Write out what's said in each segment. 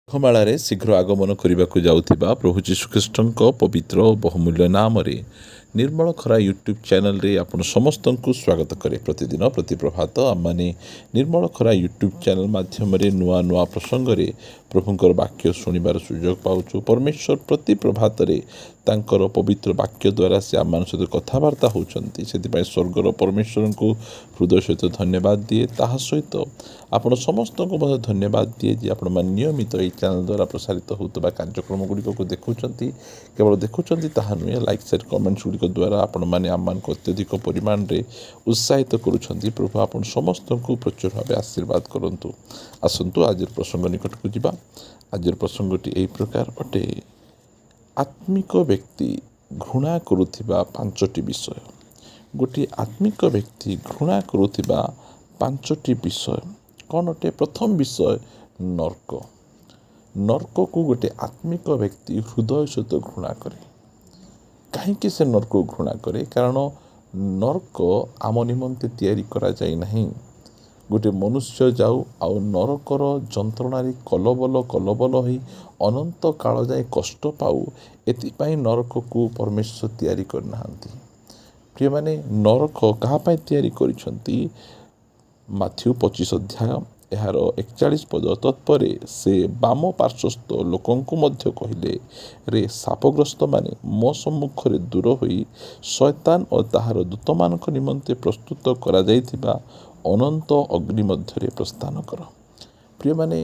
ମେଘମାଳାରେ ଶୀଘ୍ର ଆଗମନ କରିବାକୁ ଯାଉଥିବା ପ୍ରଭୁ ଯୀଶୁଖ୍ରୀଷ୍ଟଙ୍କ ପବିତ୍ର ଓ ବହୁମୂଲ୍ୟ ନାମରେ ନିର୍ମଳ ଖରା ୟୁଟ୍ୟୁବ୍ ଚ୍ୟାନେଲରେ ଆପଣ ସମସ୍ତଙ୍କୁ ସ୍ୱାଗତ କରେ। ପ୍ରତିଦିନ ପ୍ରତି ପ୍ରଭାତ ଆମମାନେ ନିର୍ମଳ ଖରା ୟୁଟ୍ୟୁବ୍ ଚ୍ୟାନେଲ ମାଧ୍ୟମରେ ନୂଆ ନୂଆ ପ୍ରସଙ୍ଗରେ ପ୍ରଭୁଙ୍କର ବାକ୍ୟ ଶୁଣିବାର ସୁଯୋଗ ପାଉଛୁ। ପରମେଶ୍ୱର ପ୍ରତି ପ୍ରଭାତରେ ତାଙ୍କର ପବିତ୍ର ବାକ୍ୟ ଦ୍ୱାରା ସେ ଆମମାନଙ୍କ ସହିତ କଥାବାର୍ତ୍ତା ହେଉଛନ୍ତି। ସେଥିପାଇଁ ସ୍ୱର୍ଗର ପରମେଶ୍ୱରଙ୍କୁ ହୃଦୟ ସହିତ ଧନ୍ୟବାଦ ଦିଏ। ତାହା ସହିତ ଆପଣ ସମସ୍ତଙ୍କୁ ମଧ୍ୟ ଧନ୍ୟବାଦ ଦିଏ ଯେ ଆପଣମାନେ ନିୟମିତ ଏହି ଚ୍ୟାନେଲ ଦ୍ୱାରା ପ୍ରସାରିତ ହେଉଥିବା କାର୍ଯ୍ୟକ୍ରମ ଗୁଡ଼ିକକୁ ଦେଖୁଛନ୍ତି। କେବଳ ଦେଖୁଛନ୍ତି ତାହା ନୁହେଁ, ଲାଇକ୍ ସେୟାର କମେଣ୍ଟସ୍ ଗୁଡ଼ିକ ଦ୍ୱାରା ଆପଣମାନେ ଆମମାନଙ୍କୁ ଅତ୍ୟଧିକ ପରିମାଣରେ ଉତ୍ସାହିତ କରୁଛନ୍ତି। ପ୍ରଭୁ ଆପଣ ସମସ୍ତଙ୍କୁ ପ୍ରଚୁର ଭାବେ ଆଶୀର୍ବାଦ କରନ୍ତୁ। ଆସନ୍ତୁ ଆଜିର ପ୍ରସଙ୍ଗ ନିକଟକୁ ଯିବା। ଆଜିର ପ୍ରସଙ୍ଗଟି ଏହି ପ୍ରକାର ଅଟେ। ଆତ୍ମିକ ବ୍ୟକ୍ତି ଘୃଣା କରୁଥିବା 5ଟି ବିଷୟ। ଗୋଟିଏ ଆତ୍ମିକ ବ୍ୟକ୍ତି ଘୃଣା କରୁଥିବା 5ଟି ବିଷୟ କ'ଣ ଅଟେ? ପ୍ରଥମ ବିଷୟ ନର୍କ। ନର୍କକୁ ଗୋଟେ ଆତ୍ମିକ ବ୍ୟକ୍ତି ହୃଦୟ ସହିତ ଘୃଣା କରେ। କାହିଁକି ସେ ନର୍କକୁ ଘୃଣା କରେ? କାରଣ ନର୍କ ଆମ ନିମନ୍ତେ ତିଆରି କରାଯାଇ ନାହିଁ। ଗୋଟେ ମନୁଷ୍ୟ ଯାଉ ଆଉ ନରକର ଯନ୍ତ୍ରଣାରେ କଲବଲ ହୋଇ ଅନନ୍ତ କାଳ ଯାଏ କଷ୍ଟ ପାଉ, ଏଥିପାଇଁ ନରକକୁ ପରମେଶ୍ୱର ତିଆରି କରିନାହାନ୍ତି। ପ୍ରିୟମାନେ, ନରକ କାହା ପାଇଁ ତିଆରି କରିଛନ୍ତି? ମାଥ୍ୟୁ 25 ଅଧ୍ୟାୟ ଏହାର 41 ପଦ। ତତ୍ପରେ ସେ ବାମ ପାର୍ଶ୍ୱସ୍ଥ ଲୋକଙ୍କୁ ମଧ୍ୟ କହିଲେ, ରେ ଶାପଗ୍ରସ୍ତମାନେ ମୋ ସମ୍ମୁଖରେ ଦୂର ହୋଇ ଶୟତାନ ଓ ତାହାର ଦୂତମାନଙ୍କ ନିମନ୍ତେ ପ୍ରସ୍ତୁତ କରାଯାଇଥିବା ଅନନ୍ତ ଅଗ୍ନି ମଧ୍ୟରେ ପ୍ରସ୍ଥାନ କର। ପ୍ରିୟମାନେ,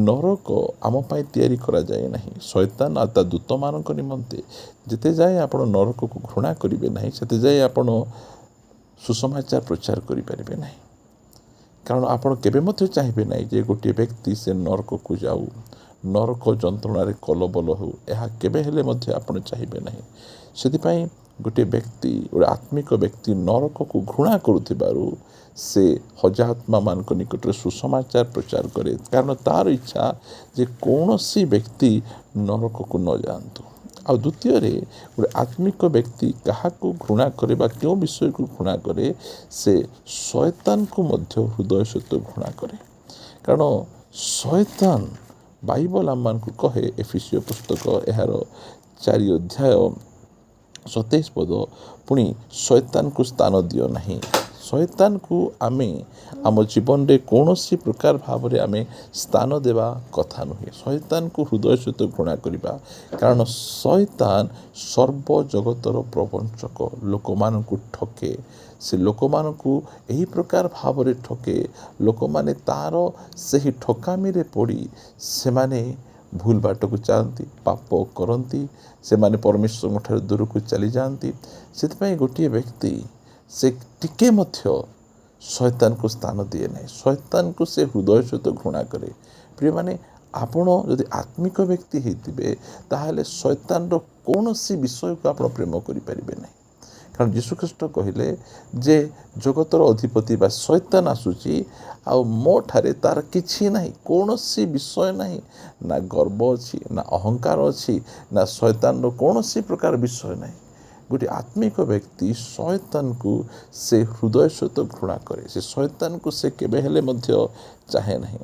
ନରକ ଆମ ପାଇଁ ତିଆରି କରାଯାଏ ନାହିଁ। ଶୟତାନ ଆଉ ତା ଦୂତମାନଙ୍କ ନିମନ୍ତେ ଯେତେ ଯାଏ ଆପଣ ନରକକୁ ଘୃଣା କରିବେ ନାହିଁ, ସେତେ ଯାଏ ଆପଣ ସୁସମାଚାର ପ୍ରଚାର କରିପାରିବେ ନାହିଁ। କାରଣ ଆପଣ କେବେ ମଧ୍ୟ ଚାହିଁବେ ନାହିଁ ଯେ ଗୋଟିଏ ବ୍ୟକ୍ତି ସେ ନରକକୁ ଯାଉ, ନରକ ଯନ୍ତ୍ରଣାରେ କଲବଲ ହେଉ। ଏହା କେବେ ହେଲେ ମଧ୍ୟ ଆପଣ ଚାହିଁବେ ନାହିଁ। ସେଥିପାଇଁ ଗୋଟିଏ ବ୍ୟକ୍ତି, ଗୋଟେ ଆତ୍ମିକ ବ୍ୟକ୍ତି ନରକକୁ ଘୃଣା କରୁଥିବାରୁ ସେ ହଜାତ୍ମାମାନଙ୍କ ନିକଟରେ ସୁସମାଚାର ପ୍ରଚାର କରେ। କାରଣ ତାର ଇଚ୍ଛା ଯେ କୌଣସି ବ୍ୟକ୍ତି ନରକକୁ ନ ଯାଆନ୍ତୁ। ଆଉ ଦ୍ୱିତୀୟରେ, ଗୋଟେ ଆତ୍ମିକ ବ୍ୟକ୍ତି କାହାକୁ ଘୃଣା କରେ ବା କେଉଁ ବିଷୟକୁ ଘୃଣା କରେ? ସେ ଶୟତାନକୁ ମଧ୍ୟ ହୃଦୟ ସହିତ ଘୃଣା କରେ। କାରଣ ଶୟତାନ, ବାଇବଲ ଆମମାନଙ୍କୁ କହେ, ଏଫେସୀୟ ପୁସ୍ତକ ଏହାର 4 ଅଧ୍ୟାୟ 27 ପଦ, ପୁଣି ଶୟତାନକୁ ସ୍ଥାନ ଦିଅ ନାହିଁ। ଶୟତାନକୁ ଆମେ ଆମ ଜୀବନରେ କୌଣସି ପ୍ରକାର ଭାବରେ ଆମେ ସ୍ଥାନ ଦେବା କଥା ନୁହେଁ। ଶୟତାନକୁ ହୃଦୟ ସହିତ ଘୃଣା କରିବା। କାରଣ ଶୟତାନ ସର୍ବ ଜଗତର ପ୍ରବଞ୍ଚକ, ଲୋକମାନଙ୍କୁ ଠକେ। ସେ ଲୋକମାନଙ୍କୁ ଏହି ପ୍ରକାର ଭାବରେ ଠକେ, ଲୋକମାନେ ତାର ସେହି ଠକାମିରେ ପଡ଼ି ସେମାନେ ଭୁଲ ବାଟକୁ ଯାଆନ୍ତି, ପାପ କରନ୍ତି, ସେମାନେ ପରମେଶ୍ୱରଙ୍କ ଠାରୁ ଦୂରକୁ ଚାଲିଯାଆନ୍ତି। ସେଥିପାଇଁ ଗୋଟିଏ ବ୍ୟକ୍ତି ସେ ଟିକେ ମଧ୍ୟ ଶୟତାନକୁ ସ୍ଥାନ ଦିଏ ନାହିଁ। ଶୟତାନକୁ ସେ ହୃଦୟ ସହିତ ଘୃଣା କରେ। ପ୍ରିୟମାନେ, ଆପଣ ଯଦି ଆତ୍ମିକ ବ୍ୟକ୍ତି ହେଇଥିବେ, ତାହେଲେ ଶୟତାନର କୌଣସି ବିଷୟକୁ ଆପଣ ପ୍ରେମ କରିପାରିବେ ନାହିଁ। କାରଣ ଯୀଶୁଖ୍ରୀଷ୍ଟ କହିଲେ ଯେ ଜଗତର ଅଧିପତି ବା ଶୟତାନ ଆସୁଛି, ଆଉ ମୋ ଠାରେ ତାର କିଛି ନାହିଁ, କୌଣସି ବିଷୟ ନାହିଁ। ନା ଗର୍ବ ଅଛି, ନା ଅହଙ୍କାର ଅଛି, ନା ଶୟତାନର କୌଣସି ପ୍ରକାର ବିଷୟ ନାହିଁ। ଗୋଟିଏ ଆତ୍ମିକ ବ୍ୟକ୍ତି ଶୟତାନକୁ ସେ ହୃଦୟ ସହିତ ଘୃଣା କରେ। ସେ ଶୟତାନକୁ ସେ କେବେ ହେଲେ ମଧ୍ୟ ଚାହେଁ ନାହିଁ।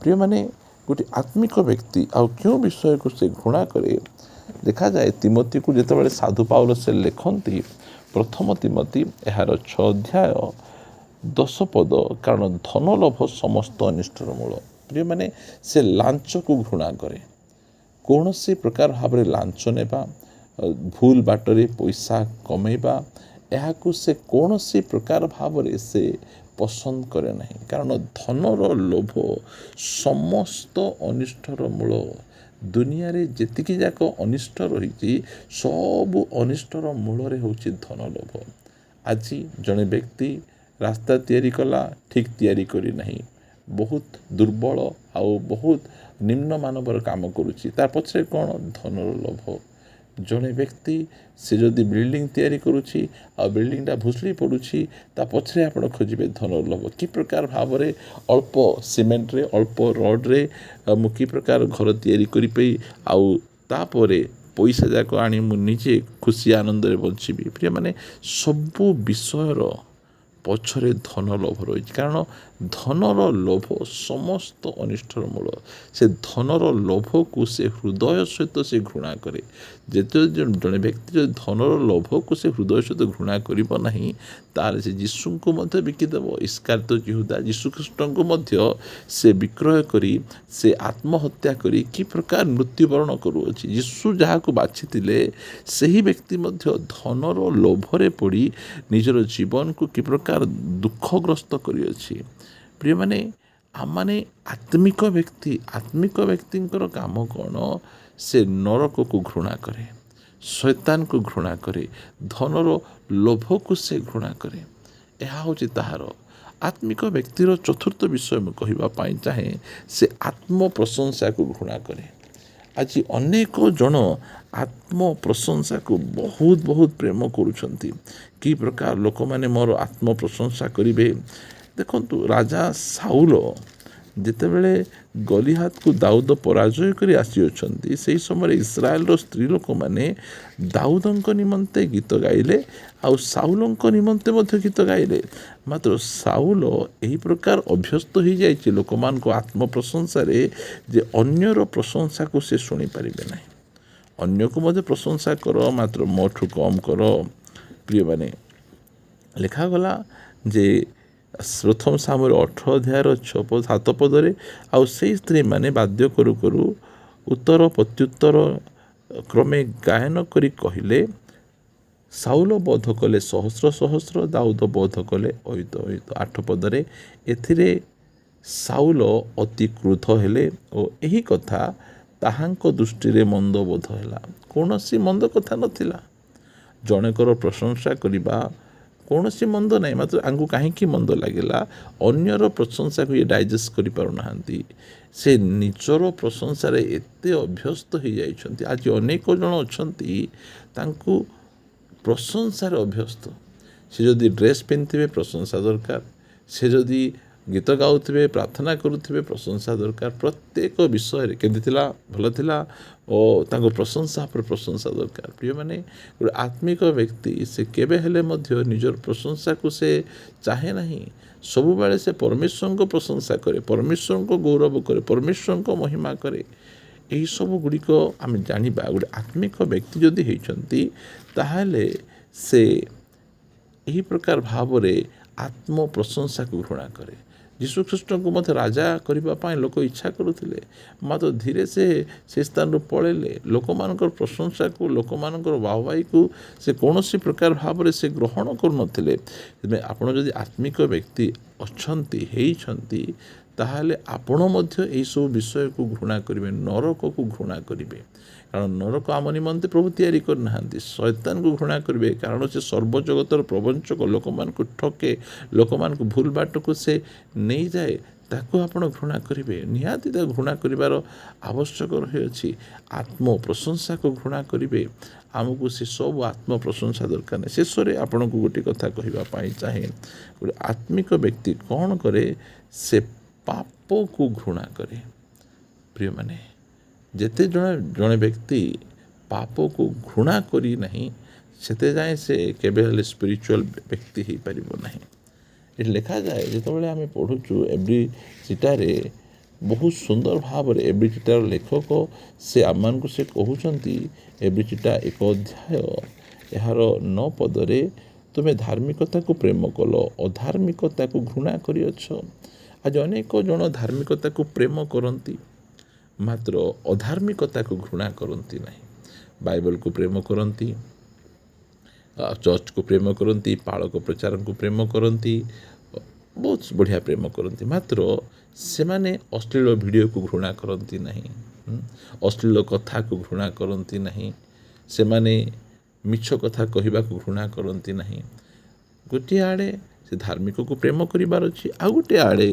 ପ୍ରିୟମାନେ, ଗୋଟିଏ ଆତ୍ମିକ ବ୍ୟକ୍ତି ଆଉ କେଉଁ ବିଷୟକୁ ସେ ଘୃଣା କରେ? ଦେଖାଯାଏ ତିମୋଥୀକୁ ଯେତେବେଳେ ସାଧୁ ପାଉଲ ସେ ଲେଖନ୍ତି, ପ୍ରଥମ ତିମୋଥୀ ଏହାର 6 ଅଧ୍ୟାୟ 10 ପଦ, କାରଣ ଧନ ଲୋଭ ସମସ୍ତ ଅନିଷ୍ଟର ମୂଳ। ପ୍ରିୟମାନେ, ସେ ଲାଞ୍ଚକୁ ଘୃଣା କରେ। କୌଣସି ପ୍ରକାର ଭାବରେ ଲାଞ୍ଚ ନେବା, ଭୁଲ ବାଟରେ ପଇସା କମେଇବା, ଏହାକୁ ସେ କୌଣସି ପ୍ରକାର ଭାବରେ ସେ ପସନ୍ଦ କରେ ନାହିଁ। କାରଣ ଧନର ଲୋଭ ସମସ୍ତ ଅନିଷ୍ଟର ମୂଳ। ଦୁନିଆରେ ଯେତିକି ଯାକ ଅନିଷ୍ଟ ରହିଛି, ସବୁ ଅନିଷ୍ଟର ମୂଳରେ ହେଉଛି ଧନ ଲୋଭ। ଆଜି ଜଣେ ବ୍ୟକ୍ତି ରାସ୍ତା ତିଆରି କଲା, ଠିକ୍ ତିଆରି କରି ନାହିଁ, ବହୁତ ଦୁର୍ବଳ ଆଉ ବହୁତ ନିମ୍ନମାନବର କାମ କରୁଛି। ତା ପଛରେ କ'ଣ? ଧନର ଲୋଭ। ଜଣେ ବ୍ୟକ୍ତି ସେ ଯଦି ବିଲ୍ଡିଂ ତିଆରି କରୁଛି ଆଉ ବିଲ୍ଡିଂଟା ଭୁଷୁଡ଼ି ପଡ଼ୁଛି, ତା ପଛରେ ଆପଣ ଖୋଜିବେ ଧନର ଲୋଭ। କି ପ୍ରକାର ଭାବରେ ଅଳ୍ପ ସିମେଣ୍ଟରେ, ଅଳ୍ପ ରଡ଼ରେ ମୁଁ କି ପ୍ରକାର ଘର ତିଆରି କରିପାରି, ଆଉ ତାପରେ ପଇସା ଯାକ ଆଣି ମୁଁ ନିଜେ ଖୁସି ଆନନ୍ଦରେ ବଞ୍ଚିବି। ପ୍ରିୟମାନେ, ସବୁ ବିଷୟର ପଛରେ ଧନ ଲୋଭ ରହିଛି। କାରଣ ଧନର ଲୋଭ ସମସ୍ତ ଅନିଷ୍ଟର ମୂଳ। ସେ ଧନର ଲୋଭକୁ ସେ ହୃଦୟ ସହିତ ସେ ଘୃଣା କରେ। ଯେତେବେଳେ ଜଣେ ବ୍ୟକ୍ତି ଯଦି ଧନର ଲୋଭକୁ ସେ ହୃଦୟ ସହିତ ଘୃଣା କରିବ ନାହିଁ, ତାହେଲେ ସେ ଯୀଶୁଙ୍କୁ ମଧ୍ୟ ବିକିଦେବ। ଇସ୍କାରିୟତ ଯିହୁଦା ଯୀଶୁଖ୍ରୀଷ୍ଟଙ୍କୁ ମଧ୍ୟ ସେ ବିକ୍ରୟ କରି ସେ ଆତ୍ମହତ୍ୟା କରି କି ପ୍ରକାର ମୃତ୍ୟୁବରଣ କରୁଅଛି। ଯୀଶୁ ଯାହାକୁ ବାଛିଥିଲେ ସେହି ବ୍ୟକ୍ତି ମଧ୍ୟ ଧନର ଲୋଭରେ ପଡ଼ି ନିଜର ଜୀବନକୁ କି ପ୍ରକାର ଦୁଃଖଗ୍ରସ୍ତ କରିଅଛି। ପ୍ରିୟମାନେ, ଆମମାନେ ଆତ୍ମିକ ବ୍ୟକ୍ତିଙ୍କର କାମ କ'ଣ? ସେ ନରକକୁ ଘୃଣା କରେ, ଶୈତାନକୁ ଘୃଣା କରେ, ଧନର ଲୋଭକୁ ସେ ଘୃଣା କରେ। ଏହା ହେଉଛି ତାହାର ଆତ୍ମିକ ବ୍ୟକ୍ତିର ଚତୁର୍ଥ ବିଷୟ ମୁଁ କହିବା ପାଇଁ ଚାହେଁ, ସେ ଆତ୍ମପ୍ରଶଂସାକୁ ଘୃଣା କରେ। ଆଜି ଅନେକ ଜଣ ଆତ୍ମପ୍ରଶଂସାକୁ ବହୁତ ପ୍ରେମ କରୁଛନ୍ତି। କି ପ୍ରକାର ଲୋକମାନେ ମୋର ଆତ୍ମପ୍ରଶଂସା କରିବେ? ଦେଖନ୍ତୁ, ରାଜା ସାଉଲ ଯେତେବେଳେ ଗଲିହାତକୁ ଦାଉଦ ପରାଜୟ କରି ଆସିଅଛନ୍ତି, ସେହି ସମୟରେ ଇସ୍ରାଏଲର ସ୍ତ୍ରୀ ଲୋକମାନେ ଦାଉଦଙ୍କ ନିମନ୍ତେ ଗୀତ ଗାଇଲେ, ଆଉ ସାଉଲଙ୍କ ନିମନ୍ତେ ମଧ୍ୟ ଗୀତ ଗାଇଲେ। ମାତ୍ର ସାଉଲ ଏହି ପ୍ରକାର ଅଭ୍ୟସ୍ତ ହୋଇଯାଇଛି ଲୋକମାନଙ୍କ ଆତ୍ମପ୍ରଶଂସାରେ ଯେ ଅନ୍ୟର ପ୍ରଶଂସାକୁ ସେ ଶୁଣିପାରିବେ ନାହିଁ। ଅନ୍ୟକୁ ମଧ୍ୟ ପ୍ରଶଂସା କର, ମାତ୍ର ମୋଠୁ କମ୍ କର। ପ୍ରିୟମାନେ, ଲେଖାଗଲା ଯେ ପ୍ରଥମ ସାମୁଏଲ 18 ଅଧ୍ୟାୟର 7 ପଦରେ, ଆଉ ସେହି ସ୍ତ୍ରୀମାନେ ବାଦ୍ୟ କରୁ କରୁ ଉତ୍ତର ପ୍ରତ୍ୟୁତ୍ତର କ୍ରମେ ଗାୟନ କରି କହିଲେ, ସାଉଲ ବୋଧ କଲେ ସହସ୍ର ସହସ୍ର, ଦାଉଦ ବୋଧ କଲେ ଅୟୁତ ଅୟୁତ। 8 ପଦରେ, ଏଥିରେ ସାଉଲ ଅତି କ୍ରୁଦ୍ଧ ହେଲେ ଓ ଏହି କଥା ତାହାଙ୍କ ଦୃଷ୍ଟିରେ ମନ୍ଦ ବୋଧ ହେଲା। କୌଣସି ମନ୍ଦ କଥା ନଥିଲା। ଜଣଙ୍କର ପ୍ରଶଂସା କରିବା କୌଣସି ମନ୍ଦ ନାହିଁ, ମାତ୍ର ଆଙ୍କୁ କାହିଁକି ମନ୍ଦ ଲାଗିଲା? ଅନ୍ୟର ପ୍ରଶଂସାକୁ ଇଏ ଡାଇଜେଷ୍ଟ କରିପାରୁନାହାନ୍ତି। ସେ ନିଜର ପ୍ରଶଂସାରେ ଏତେ ଅଭ୍ୟସ୍ତ ହୋଇଯାଇଛନ୍ତି। ଆଜି ଅନେକ ଜଣ ଅଛନ୍ତି ତାଙ୍କୁ ପ୍ରଶଂସାରେ ଅଭ୍ୟସ୍ତ। ସେ ଯଦି ଡ୍ରେସ୍ ପିନ୍ଧିଥିବେ ପ୍ରଶଂସା ଦରକାର, ସେ ଯଦି ଗୀତ ଗାଉଥିବେ, ପ୍ରାର୍ଥନା କରୁଥିବେ, ପ୍ରଶଂସା ଦରକାର। ପ୍ରତ୍ୟେକ ବିଷୟରେ କେମିତି ଥିଲା, ଭଲ ଥିଲା, ଓ ତାଙ୍କୁ ପ୍ରଶଂସା ଉପରେ ପ୍ରଶଂସା ଦରକାର। ପ୍ରିୟମାନେ, ଗୋଟେ ଆତ୍ମିକ ବ୍ୟକ୍ତି ସେ କେବେ ହେଲେ ମଧ୍ୟ ନିଜର ପ୍ରଶଂସାକୁ ସେ ଚାହେଁ ନାହିଁ। ସବୁବେଳେ ସେ ପରମେଶ୍ୱରଙ୍କ ପ୍ରଶଂସା କରେ, ପରମେଶ୍ୱରଙ୍କ ଗୌରବ କରେ, ପରମେଶ୍ୱରଙ୍କ ମହିମା କରେ। ଏହିସବୁ ଗୁଡ଼ିକ ଆମେ ଜାଣିବା। ଗୋଟେ ଆତ୍ମିକ ବ୍ୟକ୍ତି ଯଦି ହେଇଛନ୍ତି, ତାହେଲେ ସେ ଏହି ପ୍ରକାର ଭାବରେ ଆତ୍ମପ୍ରଶଂସାକୁ ଘୃଣା କରେ। ଯୀଶୁଖ୍ରୀଷ୍ଟଙ୍କୁ ମଧ୍ୟ ରାଜା କରିବା ପାଇଁ ଲୋକ ଇଚ୍ଛା କରୁଥିଲେ, ମାତ୍ର ଧୀରେ ସେ ସ୍ଥାନରୁ ପଳେଇଲେ। ଲୋକମାନଙ୍କର ପ୍ରଶଂସାକୁ, ଲୋକମାନଙ୍କର ବାହବାହୀକୁ ସେ କୌଣସି ପ୍ରକାର ଭାବରେ ସେ ଗ୍ରହଣ କରୁନଥିଲେ। ତେବେ ଆପଣ ଯଦି ଆତ୍ମିକ ବ୍ୟକ୍ତି ଅଛନ୍ତି, ହେଇଛନ୍ତି, ତାହେଲେ ଆପଣ ମଧ୍ୟ ଏହିସବୁ ବିଷୟକୁ ଘୃଣା କରିବେ, ନରକକୁ ଘୃଣା କରିବେ। କାରଣ ନରକ ଆମ ନିମନ୍ତେ ପ୍ରଭୁ ତିଆରି କରିନାହାନ୍ତି। ଶୈତାନକୁ ଘୃଣା କରିବେ, କାରଣ ସେ ସର୍ବଜଗତର ପ୍ରବଞ୍ଚକ, ଲୋକମାନଙ୍କୁ ଠକେ, ଲୋକମାନଙ୍କୁ ଭୁଲ ବାଟକୁ ସେ ନେଇଯାଏ। ତାକୁ ଆପଣ ଘୃଣା କରିବେ। ନିହାତି ତାକୁ ଘୃଣା କରିବାର ଆବଶ୍ୟକ ରହିଅଛି। ଆତ୍ମପ୍ରଶଂସାକୁ ଘୃଣା କରିବେ। ଆମକୁ ସେ ସବୁ ଆତ୍ମପ୍ରଶଂସା ଦରକାର ନାହିଁ। ଶେଷରେ ଆପଣଙ୍କୁ ଗୋଟିଏ କଥା କହିବା ପାଇଁ ଚାହେଁ, ଗୋଟେ ଆତ୍ମିକ ବ୍ୟକ୍ତି କ'ଣ କରେ? ସେ ପାପକୁ ଘୃଣା କରେ। ପ୍ରିୟମାନେ, ଯେତେ ଜଣେ ବ୍ୟକ୍ତି ପାପକୁ ଘୃଣା କରି ନାହିଁ, ସେତେ ଯାଏଁ ସେ କେବେ ହେଲେ ସ୍ପିରିଚୁଆଲ ବ୍ୟକ୍ତି ହୋଇପାରିବ ନାହିଁ। ଏଠି ଲେଖାଯାଏ, ଯେତେବେଳେ ଆମେ ପଢ଼ୁଛୁ ଏଭ୍ରି ଚିଟାରେ ବହୁତ ସୁନ୍ଦର ଭାବରେ ଏଭ୍ରି ଚିଟାର ଲେଖକ ସେ ଆମମାନଙ୍କୁ ସେ କହୁଛନ୍ତି, ଏଭ୍ରି ଚିଟା 1 ଅଧ୍ୟାୟ ଏହାର 9 ପଦରେ, ତୁମେ ଧାର୍ମିକତାକୁ ପ୍ରେମ କଲ, ଅଧାର୍ମିକତାକୁ ଘୃଣା କରିଅଛ। ଆଜି ଅନେକ ଜଣ ଧାର୍ମିକତାକୁ ପ୍ରେମ କରନ୍ତି, ମାତ୍ର ଅଧାର୍ମିକତାକୁ ଘୃଣା କରନ୍ତି ନାହିଁ। ବାଇବଲକୁ ପ୍ରେମ କରନ୍ତି, ଚର୍ଚ୍ଚକୁ ପ୍ରେମ କରନ୍ତି, ପାଳକ ପ୍ରଚାରଙ୍କୁ ପ୍ରେମ କରନ୍ତି, ବହୁତ ବଢ଼ିଆ ପ୍ରେମ କରନ୍ତି, ମାତ୍ର ସେମାନେ ଅଶ୍ଳୀଳ ଭିଡ଼ିଓକୁ ଘୃଣା କରନ୍ତି ନାହିଁ, ଅଶ୍ଳୀଳ କଥାକୁ ଘୃଣା କରନ୍ତି ନାହିଁ, ସେମାନେ ମିଛ କଥା କହିବାକୁ ଘୃଣା କରନ୍ତି ନାହିଁ। ଗୋଟିଏ ଆଡ଼େ ସେ ଧାର୍ମିକକୁ ପ୍ରେମ କରିବାର ଅଛି, ଆଉ ଗୋଟିଏ ଆଡ଼େ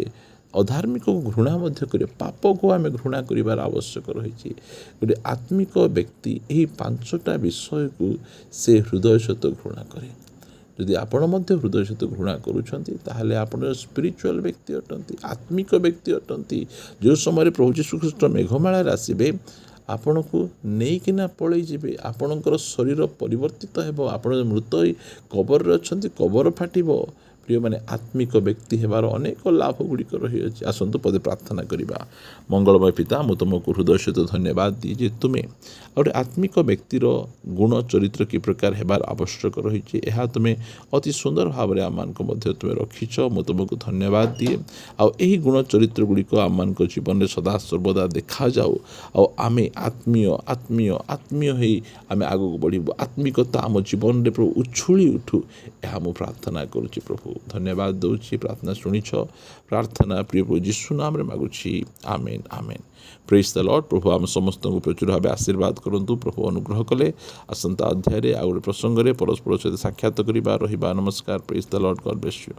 ଅଧାର୍ମିକକୁ ଘୃଣା ମଧ୍ୟ କରିବ। ପାପକୁ ଆମେ ଘୃଣା କରିବାର ଆବଶ୍ୟକ ରହିଛି। ଗୋଟେ ଆତ୍ମିକ ବ୍ୟକ୍ତି ଏହି 5ଟା ବିଷୟକୁ ସେ ହୃଦୟ ସହିତ ଘୃଣା କରେ। ଯଦି ଆପଣ ମଧ୍ୟ ହୃଦୟ ସହିତ ଘୃଣା କରୁଛନ୍ତି, ତାହେଲେ ଆପଣ ସ୍ପିରିଚୁଆଲ ବ୍ୟକ୍ତି ଅଟନ୍ତି, ଆତ୍ମିକ ବ୍ୟକ୍ତି ଅଟନ୍ତି। ଯେଉଁ ସମୟରେ ପ୍ରଭୁ ଯୀଶୁଖ୍ରୀଷ୍ଟ ମେଘମାଳାରେ ଆସିବେ, ଆପଣଙ୍କୁ ନେଇକିନା ପଳେଇ ଯିବେ। ଆପଣଙ୍କର ଶରୀର ପରିବର୍ତ୍ତିତ ହେବ। ଆପଣ ମୃତ ହୋଇ କବରରେ ଅଛନ୍ତି, କବର ଫାଟିବ। ପ୍ରିୟମାନେ ଆତ୍ମିକ ବ୍ୟକ୍ତି ହେବାର ଅନେକ ଲାଭ ଗୁଡ଼ିକ ରହିଅଛି। ଆସନ୍ତୁ ପଦେ ପ୍ରାର୍ଥନା କରିବା। ମଙ୍ଗଳମୟ ପିତା, ମୁଁ ତୁମକୁ ହୃଦୟ ସହିତ ଧନ୍ୟବାଦ ଦିଏ ଯେ ତୁମେ ଗୋଟେ ଆତ୍ମିକ ବ୍ୟକ୍ତିର ଗୁଣ ଚରିତ୍ର କି ପ୍ରକାର ହେବାର ଆବଶ୍ୟକ ରହିଛି, ଏହା ତୁମେ ଅତି ସୁନ୍ଦର ଭାବରେ ଆମମାନଙ୍କ ମଧ୍ୟ ତୁମେ ରଖିଛ। ମୁଁ ତୁମକୁ ଧନ୍ୟବାଦ ଦିଏ। ଆଉ ଏହି ଗୁଣ ଚରିତ୍ର ଗୁଡ଼ିକ ଆମମାନଙ୍କ ଜୀବନରେ ସଦାସର୍ବଦା ଦେଖାଯାଉ, ଆଉ ଆମେ ଆତ୍ମୀୟ ହେଇ ଆମେ ଆଗକୁ ବଢ଼ିବୁ। ଆତ୍ମିକତା ଆମ ଜୀବନରେ ପ୍ରଭୁ ଉଛୁଳି ଉଠୁ, ଏହା ମୁଁ ପ୍ରାର୍ଥନା କରୁଛି। ପ୍ରଭୁ ଧନ୍ୟବାଦ ଦେଉଛି, ପ୍ରାର୍ଥନା ଶୁଣିଛ। ପ୍ରାର୍ଥନା ପ୍ରିୟ ପ୍ରଭୁ ଯୀଶୁ ନାମରେ ମାଗୁଛି, ଆମେନ୍ ଆମେନ୍। ପ୍ରେଜ୍ ଦ ଲର୍ଡ। ପ୍ରଭୁ ଆମ ସମସ୍ତଙ୍କୁ ପ୍ରଚୁର ଭାବେ ଆଶୀର୍ବାଦ କରନ୍ତୁ। ପ୍ରଭୁ ଅନୁଗ୍ରହ କଲେ ଆସନ୍ତା ଅଧ୍ୟାୟରେ ଆଉ ଗୋଟେ ପ୍ରସଙ୍ଗରେ ପରସ୍ପର ସହିତ ସାକ୍ଷାତ କରିବା ରହିବା। ନମସ୍କାର। Praise the Lord. God bless you.